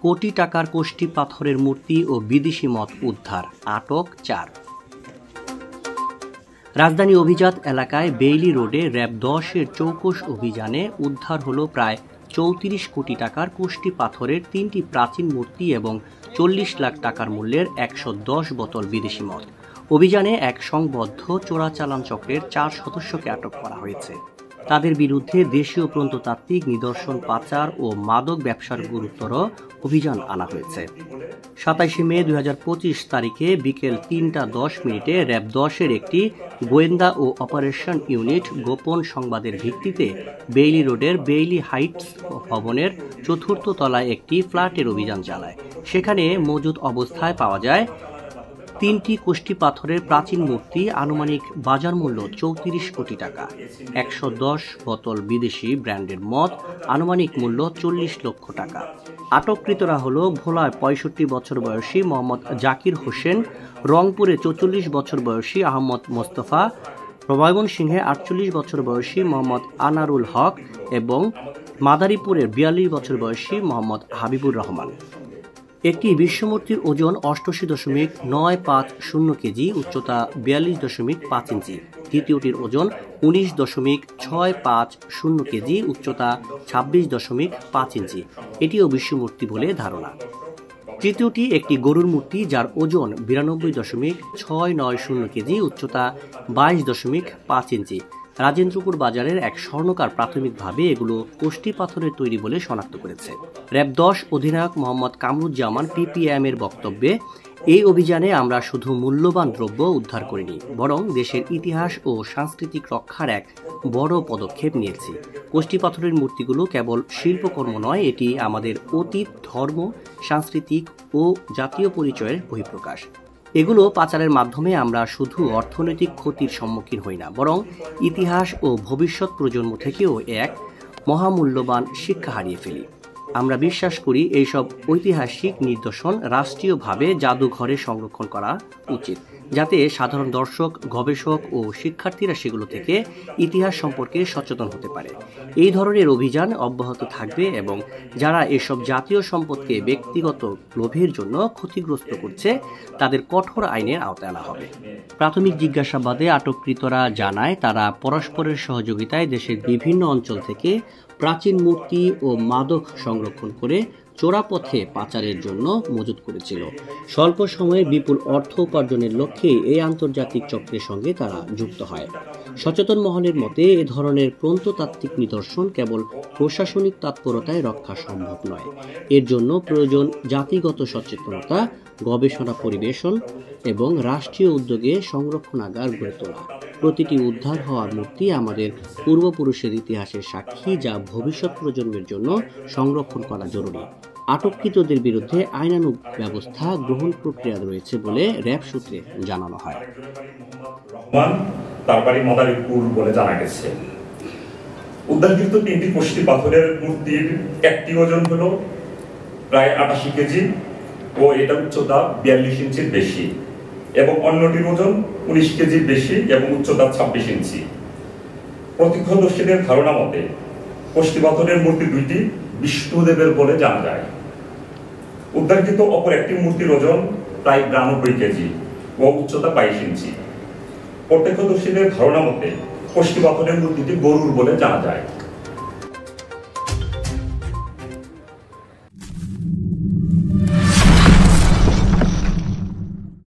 কোটি টাকার কোষ্ঠী পাথরের মূর্তি ও বিদেশি মদ উদ্ধার, আটক 4। রাজধানী অভিজাত এলাকায় বেইলি রোডে র‍্যাব 10-এর চৌকস অভিযানে উদ্ধার হলো প্রায় 34 কোটি টাকার কোষ্ঠী পাথরের 3টি প্রাচীন মূর্তি এবং 40 লাখ টাকার মূল্যের 110 বোতল বিদেশি মদ। অভিযানে এক সংবদ্ধ চোরাচালান চক্রের 4 সদস্যকে আটক করা হয়েছে। তাদের বিরুদ্ধে দেশীয় প্রত্নতাত্ত্বিক নিদর্শন পাচার ও মাদক ব্যবসার গুরুতর অভিযান আনা হয়েছে। 27 মে 2025 তারিখে বিকেল 3:10 র‍্যাব 10-এর একটি গোয়েন্দা ও অপারেশন ইউনিট গোপন সংবাদের ভিত্তিতে বেইলি রোডের বেইলি হাইটস ভবনের 4র্থ তলায় একটি ফ্ল্যাটের অভিযান চালায়। সেখানে মজুদ অবস্থায় পাওয়া যায় 3টি কোষ্ঠী পাথরের প্রাচীন মূর্তি, আনুমানিক বাজার মূল্য 34 কোটি টাকা, 110 বোতল বিদেশি ব্র্যান্ডের মদ, আনুমানিক মূল্য 40 লক্ষ টাকা। আটককৃতরা হল ভোলায় 65 বছর বয়সী মোহাম্মদ জাকির হোসেন, রংপুরে 44 বছর বয়সী আহমদ মোস্তফা, ময়মনসিংহে 48 বছর বয়সী মোহাম্মদ আনারুল হক এবং মাদারীপুরের 42 বছর বয়সী মোহাম্মদ হাবিবুর রহমান। একটি বিশ্বমূর্তির ওজন 88.950 কেজি, উচ্চতা 42.5 ইঞ্চি। দ্বিতীয়টির ওজন 19.650 কেজি, উচ্চতা 26.5 ইঞ্চি। এটিও বিশ্বমূর্তি বলে ধারণা। তৃতীয়টি একটি গরুর মূর্তি, যার ওজন 92.690 কেজি, উচ্চতা 22.5 ইঞ্চি। রাজেন্দ্রপুর বাজারের এক স্বর্ণকার প্রাথমিকভাবে এগুলো কোষ্ঠী পাথরের তৈরি বলে শনাক্ত করেছে। র‍্যাব 10 অধিনায়ক মোহাম্মদ কামরুজ্জামান পিপিএম এর বক্তব্যে, এই অভিযানে আমরা শুধু মূল্যবান দ্রব্য উদ্ধার করিনি, বরং দেশের ইতিহাস ও সাংস্কৃতিক রক্ষার এক বড় পদক্ষেপ নিয়েছি। কোষ্ঠী পাথরের মূর্তিগুলো কেবল শিল্পকর্ম নয়, এটি আমাদের অতীত, ধর্ম, সাংস্কৃতিক ও জাতীয় পরিচয়ের বহিঃপ্রকাশ। এগুলো পাচারের মাধ্যমে আমরা শুধু অর্থনৈতিক ক্ষতির সম্মুখীন হই না, বরং ইতিহাস ও ভবিষ্যৎ প্রজন্ম থেকেও এক মহামূল্যবান শিক্ষা হারিয়ে ফেলি। আমরা বিশ্বাস করি এইসব ঐতিহাসিক নিদর্শন রাষ্ট্রীয়ভাবে জাদুঘরে সংরক্ষণ করা উচিত, যাতে সাধারণ দর্শক, গবেষক ও শিক্ষার্থীরা সেগুলো থেকে ইতিহাস সম্পর্কে সচেতন হতে পারে। এই ধরনের অভিযান অব্যাহত থাকবে এবং যারা এসব জাতীয় সম্পদকে ব্যক্তিগত লোভের জন্য ক্ষতিগ্রস্ত করছে তাদের কঠোর আইনের আওতায় আনা হবে। প্রাথমিক জিজ্ঞাসাবাদে আটককৃতরা জানায়, তারা পরস্পরের সহযোগিতায় দেশের বিভিন্ন অঞ্চল থেকে প্রাচীন মূর্তি ও মাদক সংরক্ষণ করে চোরাপথে পাচারের জন্য মজুত করেছিল। স্বল্প সময়ে বিপুল অর্থ উপার্জনের লক্ষ্যে এই আন্তর্জাতিক চক্রের সঙ্গে তারা যুক্ত হয়। সচেতন মহলের মতে, এ ধরনের প্রত্নতাত্ত্বিক নিদর্শন কেবল প্রশাসনিক তৎপরতায় রক্ষা সম্ভব নয়। এর জন্য প্রয়োজন জাতিগত সচেতনতা, গবেষণা পরিবেশন এবং রাষ্ট্রীয় উদ্যোগে সংরক্ষণাগার গড়ে তোলা। প্রতিটি উদ্ধার হওয়ার মূর্তি আমাদের পূর্বপুরুষের ইতিহাসের সাক্ষী, যা ভবিষ্যৎ প্রজন্মের জন্য সংরক্ষণ করা জরুরি। আটককৃতদের বিরুদ্ধে আইনানুগ ব্যবস্থা গ্রহণ প্রক্রিয়া রয়েছে বলে র‍্যাব সূত্রে জানানো হয়। তার বাড়ি মাদারীপুর বলে জানা গেছে। উদ্ধারকৃত 3টি কোষ্ঠী পাথরের মূর্তির একটি ওজন হলো প্রায় 88 কেজি ও এটা উচ্চতা 42 ইঞ্চির বেশি, এবং অন্যটির ওজন 19 কেজির বেশি এবং উচ্চতা 26 ইঞ্চি। প্রত্যক্ষদর্শীদের ধারণা মতে কোষ্ঠী পাথরের মূর্তি দুইটি বিষ্ণুদেবের বলে জানা যায়। উদ্ধারকৃত অপর একটি মূর্তির ওজন প্রায় 92 কেজি ও উচ্চতা 22 ইঞ্চি। প্রত্যক্ষদর্শীদের ধারণা মতে কোষ্ঠী পাথরের মূর্তিটি গরুর বলে জানা যায়।